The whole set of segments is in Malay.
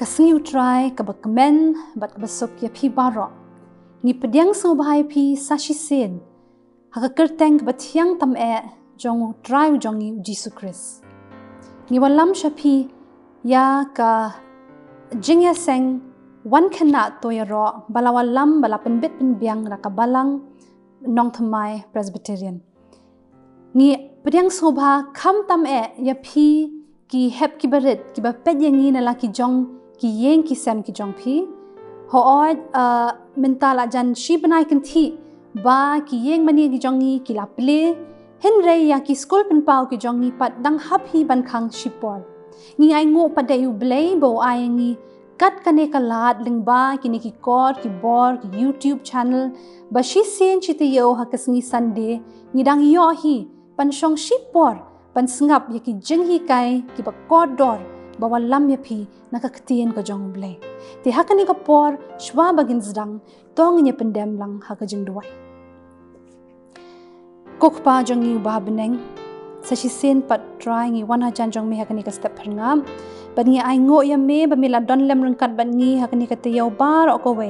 Kasing utrai kabakmen bat kabasok ya pi baro. Ni pediang so bahai pi sashi sen. Hakakerteng batiang tam jong utrai jongi Jesu Christ. Ni walam shapi ya ka jingya seng wan kena toyaro balawalam balapenbit penbiang rakabalang nong thamai Presbyterian. Ni pediang so bah kam tam ya pi ki hep ki barit ki ba pet yangi na laki jong ki yeng ki sem ki jong pi hood mentala jan shi banai kanti ba ki yeng mani ki jongi ki la ple henre ya ki skol pen pau ki jongi pat dang hap hi ban khang shipol ngi ai ngo pada yu blay bo ai ngi kat kane kalat ling ba ki ni ki kor ki bor ki YouTube channel ba shi sen chite yo hakas ngi Sunday ngi dang yo hi pan shong shipor pan sngap ya ki jing hi kai ki ba kor dor bawa lam ya pi nakakatian ka jong blay ti hakani ka por shwa bagin zdang tong nya pendem lang haka jing duai kokpa jong yu ba beneng sa shi sen pat try ngi wan ha jan jong me hakani ka step phangam ban ngi ai ngo ya me ba mila don lem rung kat ban ngi hakani ka te yaw bar ko we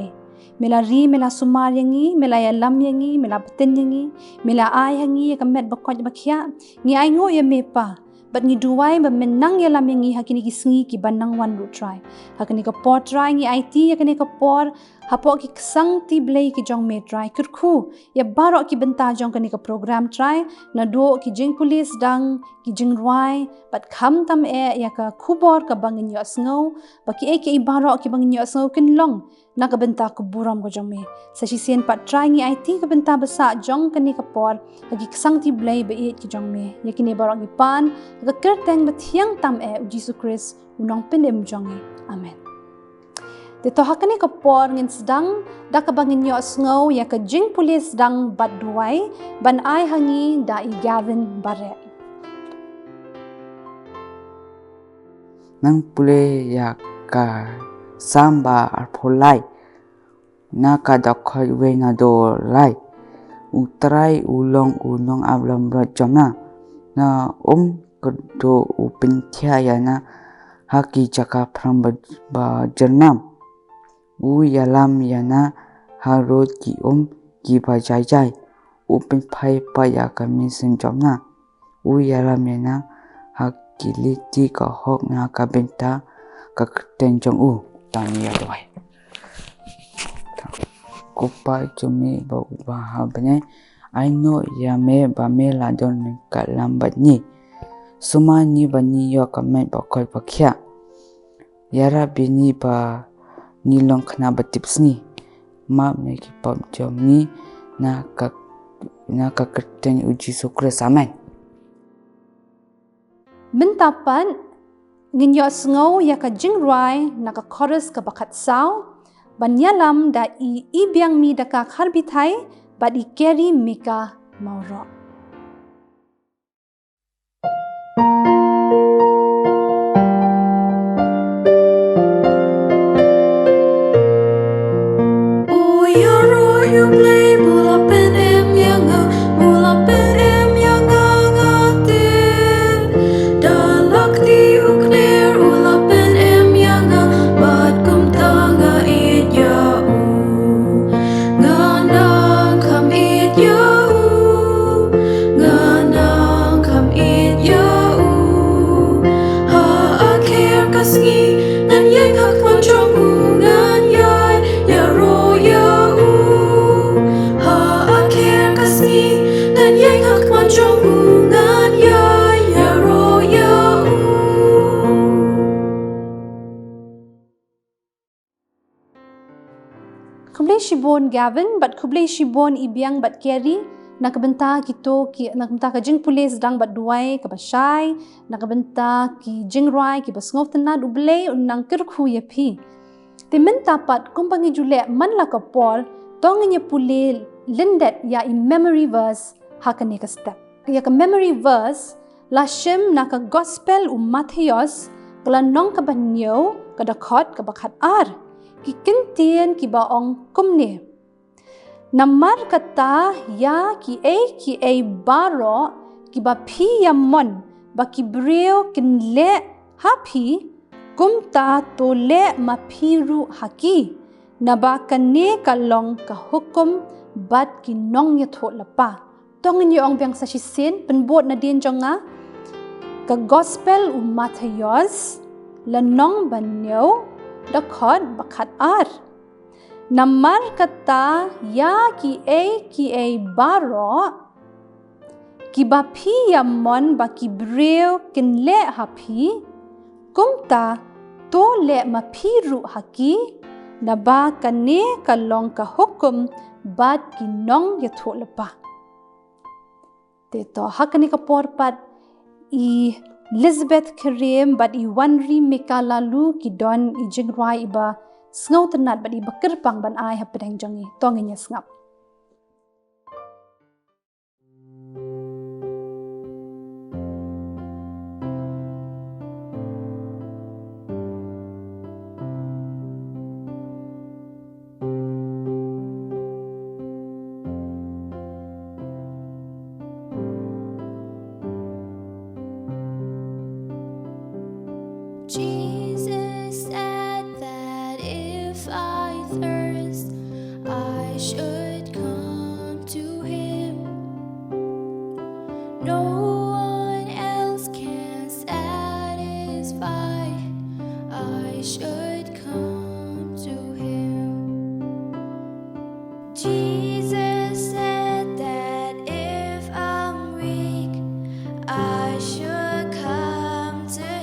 mila ri mila sumar yangi mila ya lam yangi mila betin yangi mila ai hangi ka met ba kwaj ba khia ngi ai ngo ya me pa but ngi duwai ba menang ya lam yangi hakini ki sngi ki banang wan ru try hakini ka por try ngi IT hakini ka por hapo ki sang ti blay ki jong me try kurkhu ya baro ki benta jong kani ka program try na do ki jing police dang ki jing rwai but kham tam ya ka khubor ka bangin yo sngo ba ki ke baro ki bangin yo sngo kin long na ka benta ku buram ko jong me sa shi sen pat try ngi IT ka benta basa jong kani ka por hagi sang ti blay ba ki jong me yakini baro ki pan ga kerteng bathiang tam Jesus Christ unong pendem jongi amen de to hakani ka por ngin sedang da ka bangin yo sngo ya ka jing police dang bat duai ban ai hangi da I Gavin bare nang pule ya ka samba arpolai na ka dakhoi we na do lai utrai ulong unong ablam ra jamna na kedo upin ya na haki jaka pram ba jernam u yalam yana haro ki ki ba jai jai upin phai pa ya ka min sin jamna u yalam yana haki liti ka hok na ka benta ka ten jong u tani ya doi kopa chumi ba ha bane I know ya me ba me la don ka lambat ni suma ni bani yo comment ba koi ba khya yara bini ba ni long khna ba tips ni ma me ki pam jom ni na ka kerten uji sukre samen bentapan ngin yo sngo ya ka jing rwai na ka chorus ka bakat saw ban yalam da I biang mi da ka kharbi thai ba I carry mika mauro Kublai shibon Gavin but kublai shibon ibiang but carry nakabenta kito ki nakabenta ka jing police dang bat duai ka basai nakabenta ki jing rai ki basngov tana dublay unang kirkhu ya pi timenta pat kumpangi jule man la ka por tongnya pule lindet ya I memory verse hakane ka step ya ka memory verse la shim na ka gospel Matthews kala nong ka banyo ka dakhot ka bakhat ar ki kintien ki baong kumne namar kata ya ki a baro ki ba pi yamon ba ki breo kin le happy kumta to le ma phiru haki naba kane kalong ka hukum bat ki nong ya tho lapa tong ni ong bang sa sin penbot na din jonga ka gospel Matthayos lanong banyo dakhot bakhat ar namar kata ya ki a baro ki ba phi yamon ba ki breu kin le hapi kumta to le ma phiru haki naba kane kalong ka hukum bat ki nong ya tho lapa te to hakani ka porpat i Elizabeth Karim bat i wanri mekala lu ki don i jingrai iba sngaw tanat bat i bakirpang ban ai hapedang jangi tongin ya snap Jesus said that if I thirst, I should come to him. No one else can satisfy. I should come to him. Jesus said that if I'm weak, I should come to him.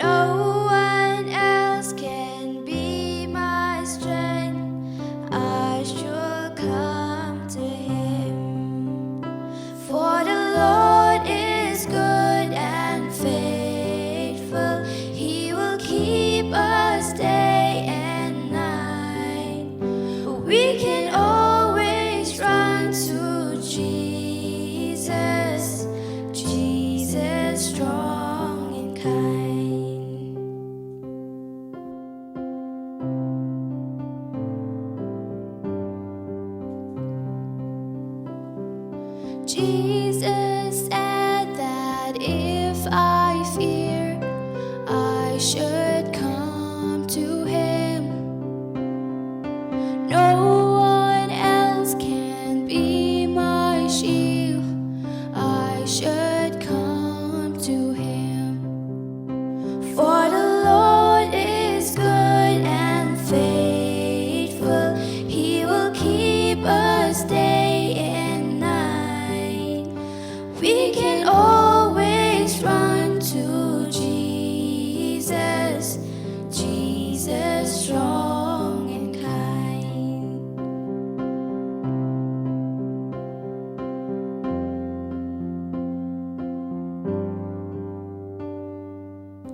No one else can be my strength. I should come to him. For the Lord is good and faithful. He will keep us day and night. We can always run to Jesus, Jesus strong and kind. Jesus said that if I fear, I should come to him. No one else can be my shield. I should come to him. For the Lord is good and faithful. He will keep us day and night. We can always run to Jesus, Jesus strong and kind.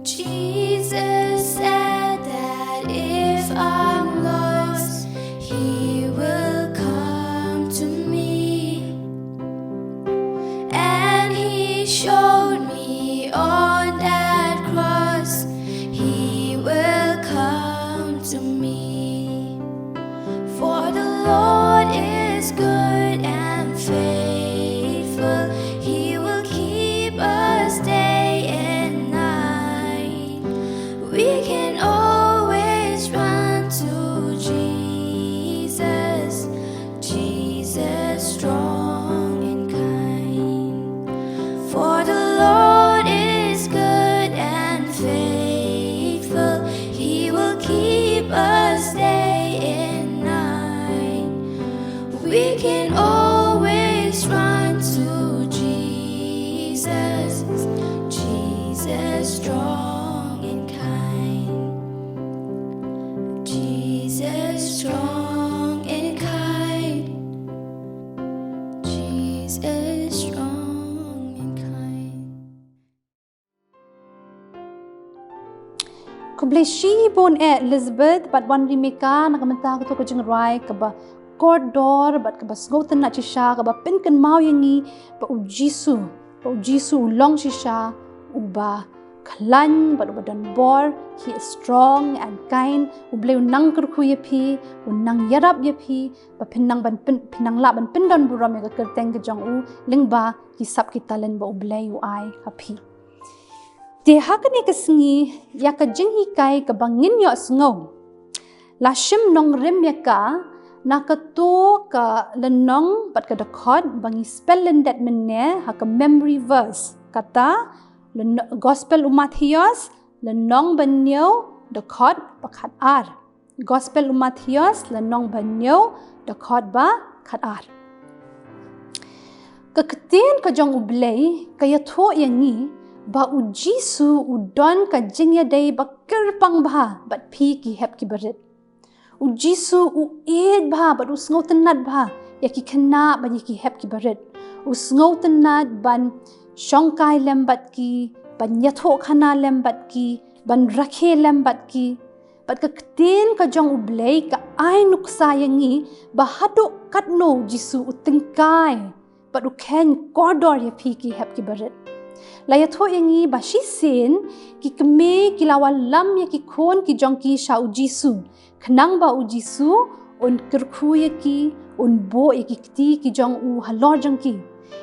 Jesus said that if I'm lost, he will come to me. And he showed me on that cross, he will come to me. For the Lord is good and faithful. He will keep us day and night. We can always run to Jesus, Jesus strong and kind. For the Lord is good and faithful. He will keep us day and night. We can always run to Jesus, Jesus strong and kind. Jesus strong and kind. Jesus strong and kind. Kubleshi bon Elizabeth bat wan rimeka nakamenta ko to jingrai kaba kordor bat kaba sgotan na chisha kaba pinkan mau yangi ba u Jisu long chisha uba klan bat ubadan bor. He is strong and kind uble unang kurku yapi unang yarap yapi ba pinang la ban pindon buram ya kerteng ke jong u lingba ki sap ki talen ba uble u ai happy. Te hakane kesengi ya ka jinghi kai ka bangin yo sngo. La shim nong rem ya ka na ka to ka lenong bat ka dakot bangi spellen that menne ha ka memory verse. Kata Gospel Matthews lenong banyo dakot bakat ar. Gospel Matthews lenong banyo dakot ba kat ar. Keketin ka jong ublay kaya to yangi ba u Jisu udon ka jingya day ba kerpang bah bat pi ki hep ki berit. U Jisu u ed bah bat u sngo tenat bah ya ki kena ba ki hep ki berit. U sngo tenat ban shongkai lembat ki, ban yato khana lembat ki, ban rakhe lembat ki. Bat keketin ka jong ublay ka ai nuksa yangi ba haduk katno Jisu u tingkai bat u ken kodor ya pi ki hep ki berit. Laya to yangi ba shi sen ki keme ki lawalam ya ki kon ki jong ki sha u Jisu. Kenang ba u Jisu un kerku ya ki un bo ya ki kti ki jong u halor jong ki.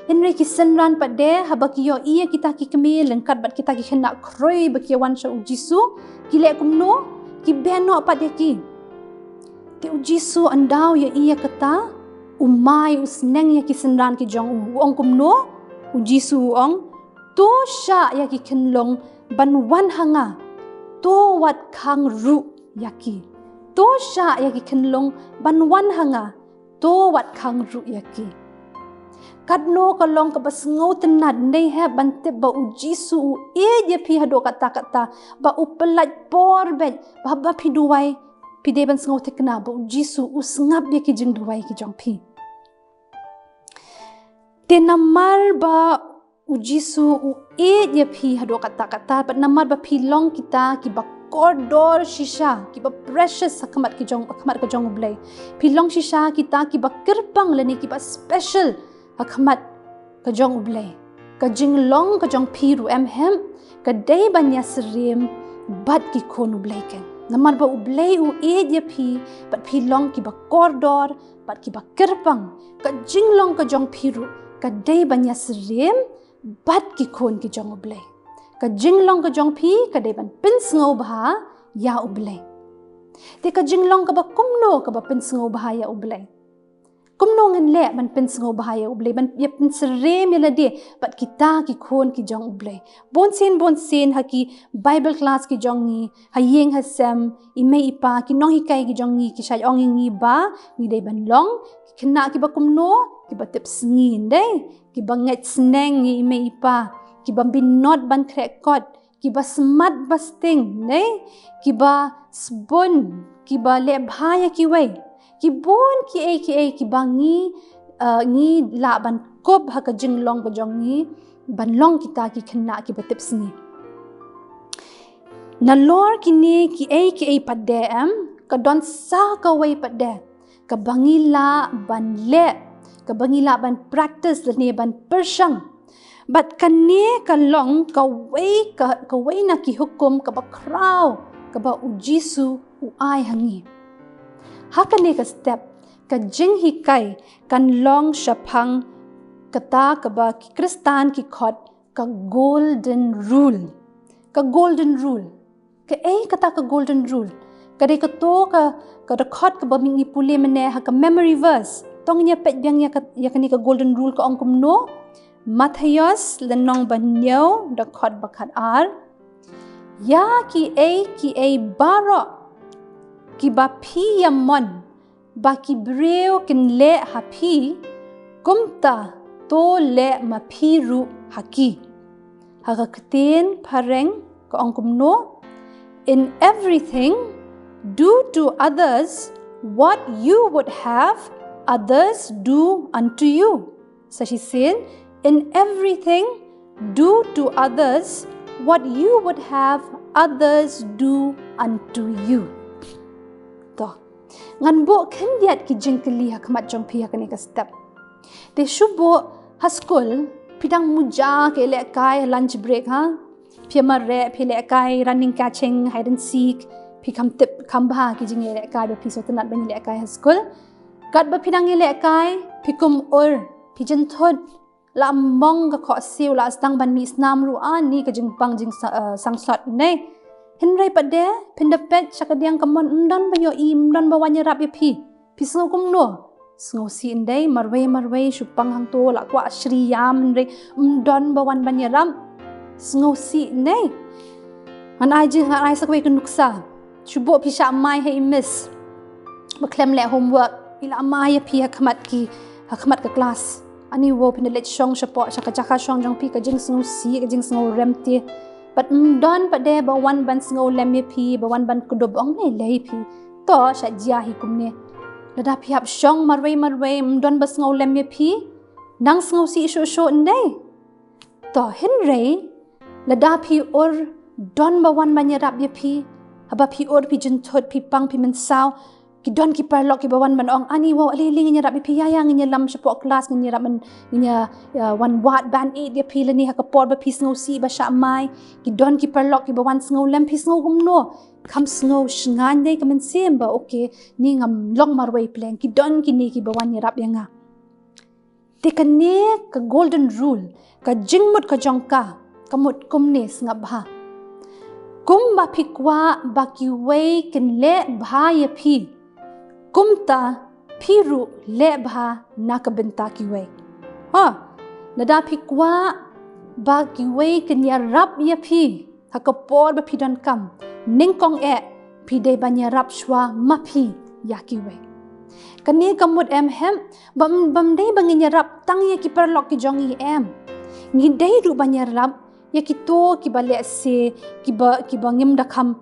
Enre ki senran pat de haba ki yo iya kita ki keme lengkat bat kita ki kena kroi ba ki wan sha u Jisu ki le kumno ki beno pat ya ki. Ti u Jisu andau ya iya kata umai usneng ya ki senran ki jong u ong kumno u Jisu ong to sha ya ki kenlong ban wan hanga to wat khang ru yaki to sha ya ki kenlong ban wan hanga to wat khang ru yaki kadno kalong ka basngo tenat nei he ban te ba u Jisu e je pi hado kata ba u pelat por ben ba pi duai pi de ban sngo tekna ba u Jisu u ngap ye ki jing duai ki jong pi te namar ba u Jisu u e je pi hado kata but namar ba pi long kita ki ba koridor shisha ki ba precious hakamat ka jong ublay pi long shisha kita ki ba kerpang lani ki ba special hakamat ka jong ublay ka jing long ka jong pi ru hem ka day banya serim bat ki kon ublay ken namar ba ublay u e je pi but pi long ki ba koridor bat ki ba kerpang ka jing long ka jong pi ru ka day banya serim bat ki kon ki jong ublay ka jinglong ka jong pi ka de ban pins ngo bha ya ublay te ka jinglong ka ba kumno ka ba pins ngo bha ya ublay kumno ngen le ban pins ngo bha ya ublay ban ye pins re me la de bat kita ki kon ki jong ublay bon sen ha ki bible class ki jong ni ha yeng ha sem i me ipa ki nong hi kai ki jong ni ki sha ong ngi ba ni de ban long ki khna ki ba kumno ki ba tep sngi ndai ki ba nget sneng i me ipa ki ba binot ban krekot ki ba smat basting ne ki ba sbon ki ba le bhaya ki wei ki bon ki e ki ba ngi la ban kob ha ka jinglong ka jong ni ban long kita ki khna ki ba tep sngi na lor ki ne ki e padde am ka don sa ka wei padde ka bangila ban le ka bangila ban practice le ne ban pershang but kane ka long ka wei na ki hukum ka ba kraw ka ba u Jisu u ai hangi hakane ka step ka jing hi kai kan long shapang kata ka ba ki kristan ki khot ka golden rule ka kata ka golden rule ka de ka to ka da khot ka ba mingi pule mene ha ka memory verse tong nya pet byang ya ka ni ka golden rule ka ongkum no Matthews lenong banyo da khot bakat ar ya ki a baro ki ba pi yamon ba ki breu kin le ha pi kumta to le ma pi ru haki haga kten pareng ka ongkum no in everything do to others what you would have others do unto you. So she said, in everything, do to others what you would have others do unto you. To, ngan bo kendiat ki jingkeli hakmat jong pihak ni ka step. Te shubo haskul pidang muja ke le kai lunch break ha. Pia mare pi le kai running catching hide and seek pi kam tip kam ba ki jing le kai ba pi so tanat ban le kai haskul. Kat ba pidang le kai pi kum or pi jen thod la mong ka kho siu la stang ban mi snam ru an ni ka jing pang jing sang sot nei hinrai pade pindapet chakadiang kamon mdan banyo imdan bawanya rap ya pi sngo kum no sngo si indai marwe supang hang to la kwa shri yam re mdan bawan banya ram sngo si nei an ai jing ai sakwe kun nuksa chubo pisha mai he miss baklem le homework ila mai pi hakmat ka class ani wo pinlet shong shapo chaka shong jong pi ka jing sngo si ka jing sngo remti but don pade bawan ban sngo lem pi bawan ban kudob ong ne lei pi to sha jia hi kumne lada pi hap shong marwe don bas sngo lem pi nang sngo si sho ndai to hinrei lada pi or don bawan banyarap ye pi haba pi or pi jentot pi pang pi mensau ki don ki parlok ki bawan man ong ani wo aliling nya rap pi ya nya lam shapo class nya rap man nya one watt band 8 ye pi lani ha ka por ba pi sngo si ba sha mai ki don ki parlok ki bawan sngo lem pi sngo gum no kam sngo shngan dei kamen sem ba okay ni ngam long marway plan ki don ki ni ki bawan nya rap yang nga te ka ne ka golden rule ka jingmut ka jongka kamut kumne ngab ha kum ba pi kwa ba ki wei kin le bha ye pi kumta piru le bha nakabenta ki wei ha nada pi kwa ba ki wei kin ya rap ye pi hakapor ba pi don kam ningkong pi de banya rap shwa ma pi ya ki wei kani kamut em hem bam dei bangin ya rap tang ye ki perlok ki jongi em ngi dei ru banya rap ya ki to ki ba le se ki ba ngim da kham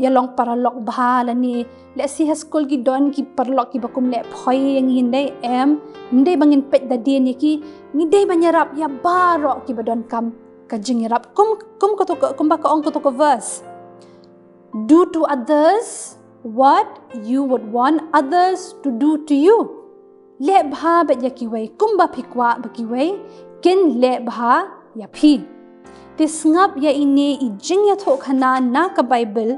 ya long paralok bha la ni le si ha school ki don ki parlok ki bakum le phoi yang hin dei em ndei bangin pet da din ye ki ni dei banyarap ya baro ki badon kam ka jing rap kum ko to kum ba ka ong ko to verse do to others what you would want others to do to you le bha ba ya ki wei kum ba phikwa ba ki wei kin le bha ya phi tisngap ya ini ijing ya thok khana na ka bible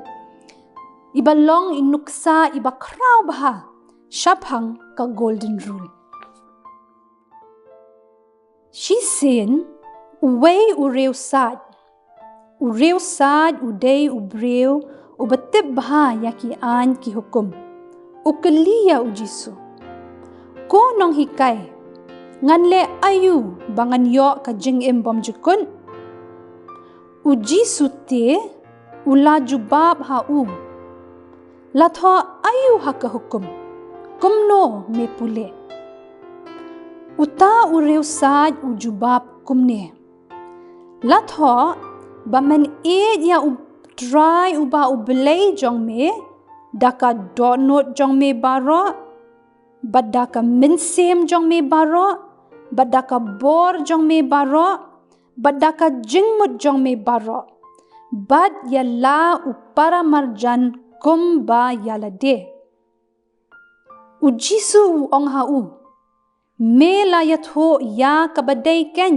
ibalong inuksa iba kraw bah shaphang ka golden rule she sin way ureu sad udei ubreu ubatib bah ya ki an ki hukum ukliya ujisu ko nong hikai nganle ayu bangan yo ka jing em bom jukun uji sutte ula jubab ha latho ayu haka hukum kumno me pule uta ureu sad ujubab kumne latho baman e ya try uba ublei jong me daka donot jong me baro badaka minsem jong me baro badaka bor jong me baro badaka jingmut jong me baro bad yalla upara marjan kumba yala de ujisu ong ha me la yatho ya kabadai ken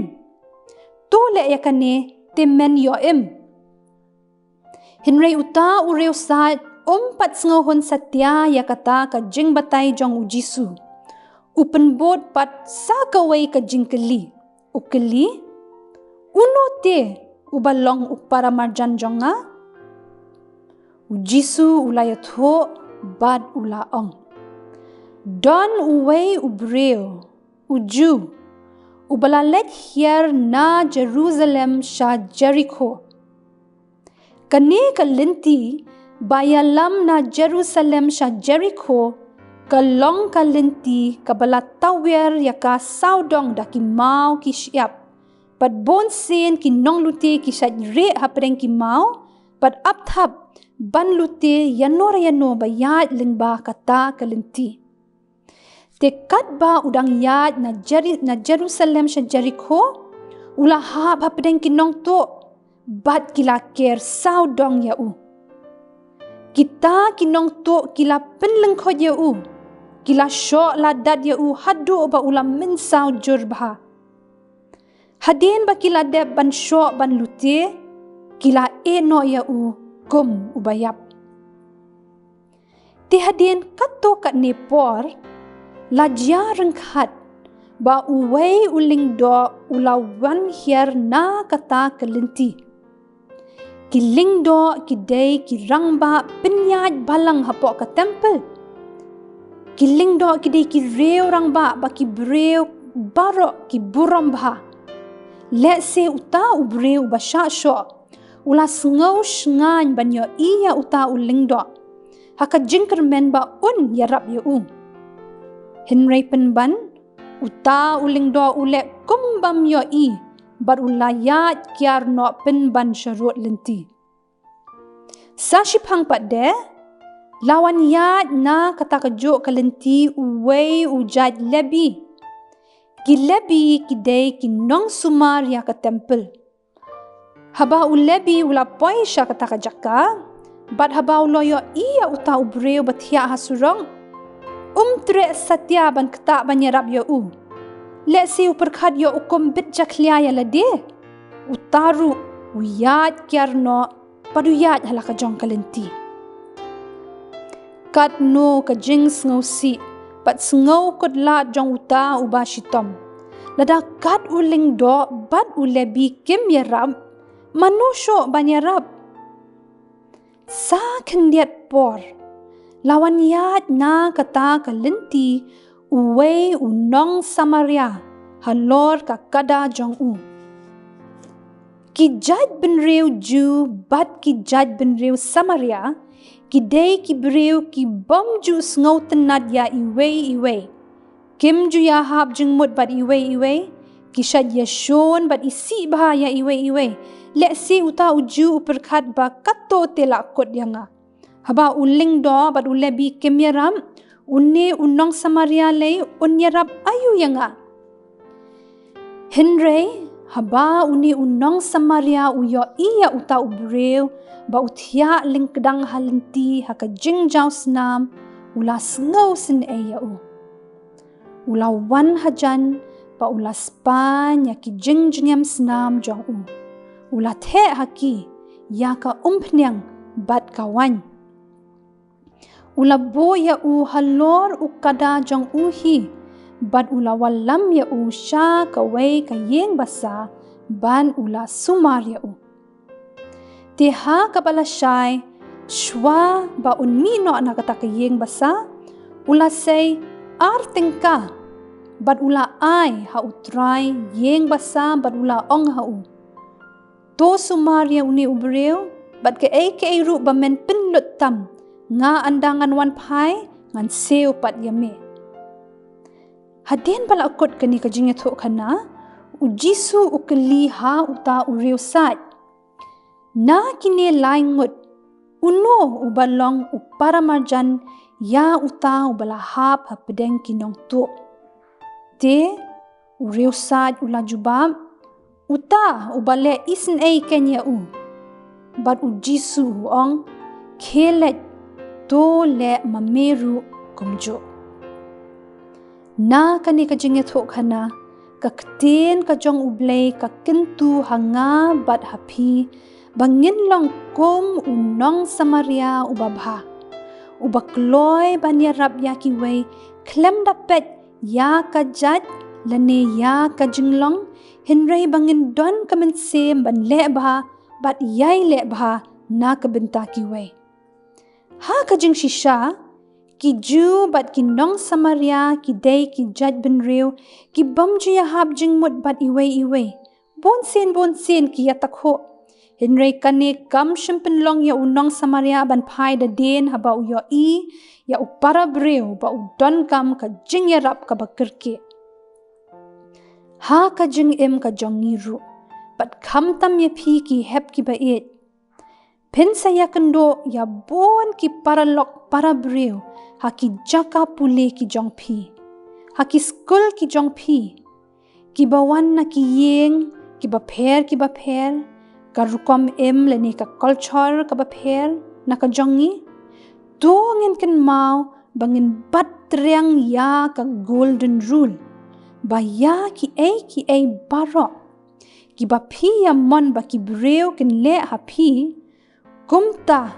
to le yakane temen yo em hinrei uta ureu sa pat sngohon satya yakata ka jing batai jong ujisu upen bot pat sa kawai ka jingkeli ukeli unote ubalong upara marjan jonga ujisu ulayatho bad ulaong don uwei ubreo uju ubalalet hier na Jerusalem sha Jericho kane kalinti bayalam na Jerusalem sha Jericho kalong kalinti kabala tawer yaka saudong daki mau ki siap pat bon sen ki nong lute ki sha re hapreng ki mau pat up thap ban lute yano ba yad lingba kata kalinti te kat ba udang yad na Jerusalem sha Jericho ula ha hapreng ki nong to bat kila ker saudong ya kita kinong to kila penleng kho ya kila sho la dad ya hadu ba ula min sau jurba hadin ba kila de ban sho ban lute kila eno ya kum ubayap ti hadin katto kat nepor la jarang khat ba uway uling do ulawan hier na kata kelinti. Kiling do kidai kirang ba penyat balang hapok ke temple. Kiling do kidai kireu rang ba ki breu barok ki buram ba. Let se uta ubreu ba sha sho. Ula sngau shngan banyo iya uta uling do. Haka jingker men ba yarap ya Henry penban uta uling do ulek kumbam yo bar ulayat kiar no penban syarut lenti. Sashipang pat de lawan yat na kata kejuk kalenti uway ujat lebi. Ki lebi kidai ki nong sumar ya ke temple. Haba ulebi ulapoi sya kata kajaka. Bat haba uloyo iya uta ubreu batia hasurong. Tre satya ban kata banyarap yo Let si uperkat yo ukom bit jaklia ya lade. Utaru uyat kiarno paduyat halaka jong kalenti. Kat no ka jing sngau si pat sngau kodla jong uta uba shitom. Lada kat uling do bat ulebi kim yarab manusyo banyarab. Sa kendiat por lawan yat na kata kalenti uway unong Samaria halor kakada jong Kijad benreu ju bat kijad benreu Samaria kidai kibreu ki bom ju sngau tenad ya iway. Kim ju ya hab jeng mut bat iway. Kishad ya shon bat isi bah ya iway. Lek si uta uju uperkat ba kato telak kot yanga. Haba uling do bat ulebi kim yaram. Unne unong Samaria lay unyarap ayu yanga. Henry haba uni unong Samaria uyo iya uta ubreu ba utia lingkedang halenti haka jingjaw snam ula sngau sin Ula wan hajan ba ula span ya ki jingjingam snam jong Ula the haki ya ka umpnyang bat kawan. Ula bo ya halor ukada jong hi. Bat ula walam ya sya kaway kayeng basa ban ula sumar ya Tiha kabala syai shwa ba unmino na kata kayeng basa ula say artingka bat ula ay ha utray yeng basa bat ula ong To sumar ya uni ubreu bat ke ru ba men pinlut tam nga andangan wan pai ngan seu pat yame. Hadien pala akot kani kajing yato kana, ujisu ukeli ha uta uriu sat. Na kini laingut, uno ubalong upara marjan ya uta ubalahap ha pedeng kinong to. Te uriu sat ula jubab, uta ubale isin kenya Bat ujisu ong kelet to le mameru kumjo. Na kani kajingit ho kana kakten kajong ublay kakintu hanga bat hapi bangin long kum unong Samaria ubabha. Ubakloy banyarap yakiway klem dapet ya kajat lane ya kajinglong henry bangin don kamensem ban lebha bat yay lebha na kabentakiway. Ha kajing shisha ki ju bat ki nong Samaria ki day ki jad benreu ki bam ju ya hab jing mut bat iway. Bon sen ki yatakho. Henry kane kam shimpen long ya unong Samaria ban pai da den haba uyo ya upara breu ba udon kam ka jing yarap ka bakirke. Ha kajing ka jongiru bat kam tam ya pi ki hep ki bait. Pen saya kendo ya bon ki paralok para breu haki jaka pule ki jong pi. Haki skul ki jong pi. Ki bawan na ki yeng, ki baper, karukom leni ka culture ka baper na ka jongi. Dongin ken mau bangin bat triang ya ka golden rule. Ba ya ki ai barok. Ki bapi ya mon ba ki breu ken le hapi. Kumta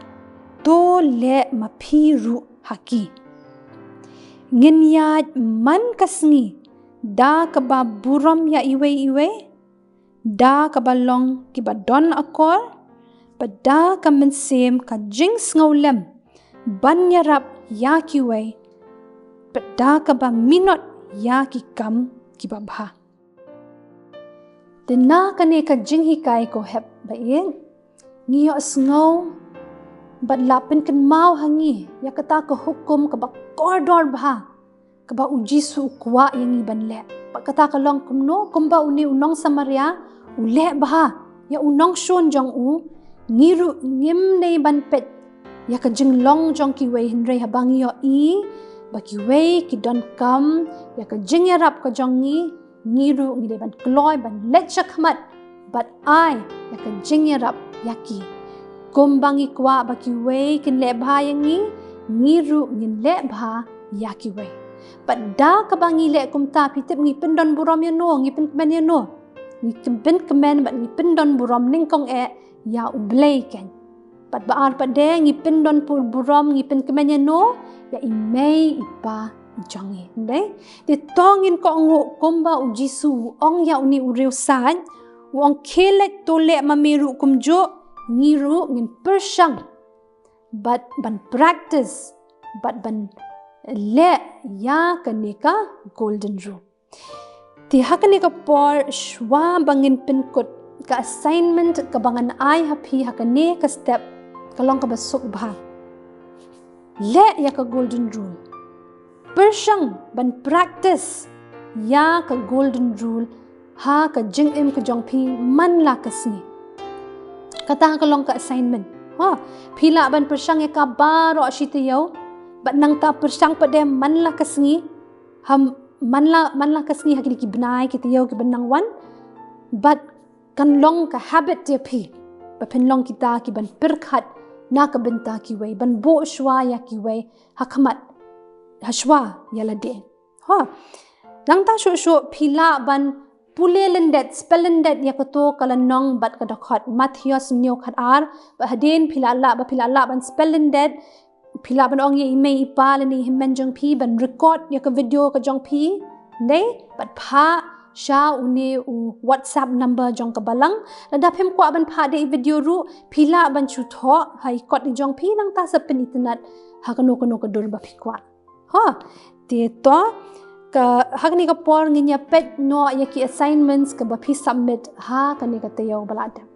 to le mapiru haki. Nginyat man kasngi da ka ba burom ya iwe, da ka ba long ki ba don akor, ba da ka mensem ka jings ngaulem, ban yarap ya kiwe, ba da ka ba minot ya ki kam ki ba bha. Dena ka ne ka jing hikai ko hep ba ing, ngiyo asngaw, ba lapin kan mau hangi, ya kata ka hukum ka ba kordor bha, ka ba uji su ukwa yang iban le. Ba kata ka long kumno, kumba uni unong Samaria, ule bha, ya unong shon jong u, ngiru ngim nei ban pet, ya ka jing long jong ki wei hinrei habang yo i, ba ki wei ki don kam, ya ka jing yarap ka jong ngiru ngi ban kloy ban let shakmat, but I ya ka jing yarap yaki. Kumbangi kwa ba ki wei kin le bha yang ngiru ngin le bha yaki wei. But da ka bangi le kumta pitip ngi pendon burom ya no, ngi pen kemen ya no. Ngi pen kemen bat ngi pendon burom ning kong ya ublei ken. Pat baar pat de ngi pendon pur burom ngi pen kemen ya no, ya imei ipa jongi. Ndai? Di tongin ko ngo komba u Jisu ong ya uni uriu san, wong kelet tole mameru kumjo ngiru ngin persyang. But ban practice, but ban le ya kanika golden rule. Ti hakanika por shwa bangin pinkut ka assignment ka bangan ai happy hakane ka step kalong ka basuk bha. Le ya ka golden rule. Persyang ban practice ya ka golden rule ha ka jingim ka jongpi man la kasni. Kata kalong ka assignment. Ha, pila ban persyang ya ka baro asyitayaw. Bat nang ta persyang pada man la kasngi, ham man la kasngi hakini ki benai kita yaw ki benang wan, but kan long ka habit dia pi, ba pen long kita ki ban perkhat na ka benta ki wei, ban bo shwa ya ki wei, hakamat hashwa ya la de. Ha, nang ta shu pila ban pule lendet spelendet ya kato kala nong bat ka dakhat Matthias nyo khat ar, ba hadin pila la ban spelendet. Pila ban ong ye email ipa lani himmen jong pi ban record ya ka video ka jong pi nei bat pha sha uni u WhatsApp number jong ka balang la daphem kwa ban pha de video ru pila ban chu tho hai kot ni jong pi nang ta sa pen internet ha ka no ka dur ba phi kwa ha te to ka hakni ka por nginya pet no ya ki assignments ka ba phi submit ha ka ni ka te yo balada.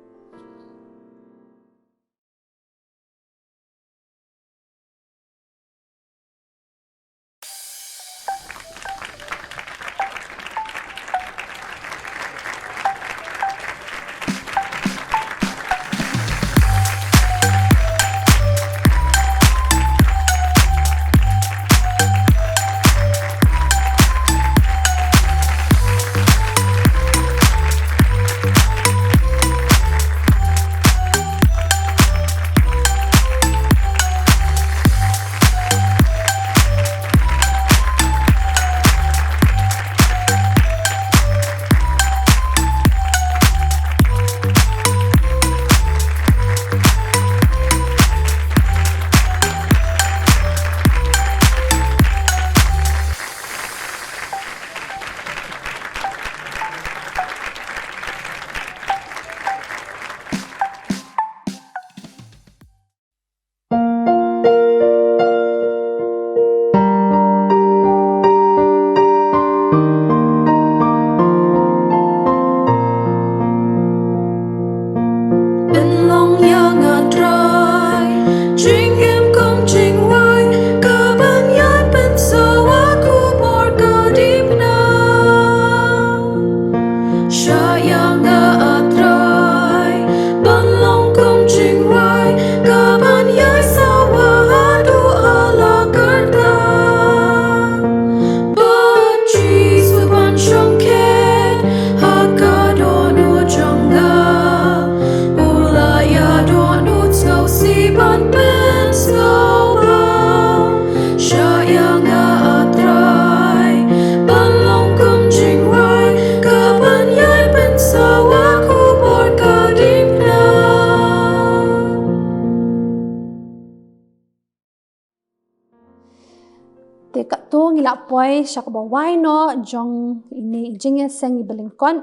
te kato ngila poi syak ba wai no jong ini ijingya seng ibelingkon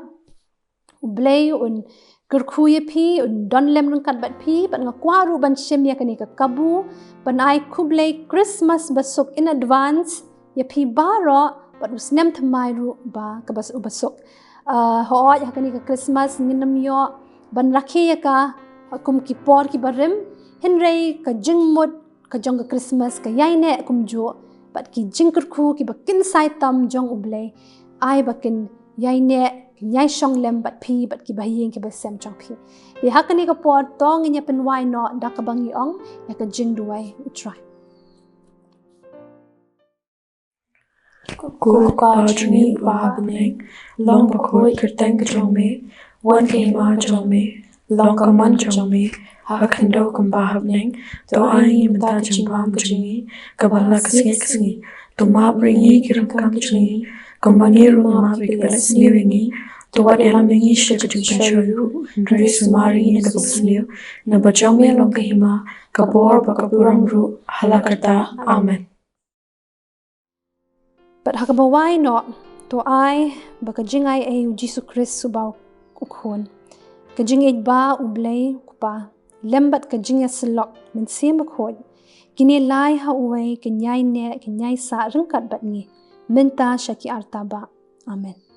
ublei un gerkhuye phi un donlem rung kat bat phi bat nga kwaru ban shem ya kani ka kabu ban ai kublei Christmas basuk in advance ya phi baro bat usnem thamai ru ba ka bas ubasuk ho ya kani ka Christmas nginam yo ban rakhi ya ka kum ki por ki barim henrei ka jingmut ka jong ka Christmas ka yaine kum jo bat ki jingkerku ki bakin sai tam jong ublei ai bakin yaine nyai shong lem bat phi bat ki bahiyeng ki basem chong phi ye hakani ka por tong nya pen wai no da ka bangi ong ya ka jing duai try Ko ka chuni ba bne long ba ko kirtang ka chong me wan ke ma chong me long ka man chong me ha khando kum ba habneng to ai mata ching bam ka chingi ka bala ka singi to ma bringi kiram kam chingi kambani ru ma bi ka sniwingi to what elamingi shik tu charu ndre sumari ni ka sniw na ba chong me long ka hima ka bor ba ka puram ru halakata amen. But hakabawai no to ai baka jingai ay Jesus Christ subaw ukhon ka jingay ba ublay kupa lembat ka jingya silok min sim khod kini lai ha uway kenyai ne kenyai sa rengkat bat ni minta syaki arta ba amen.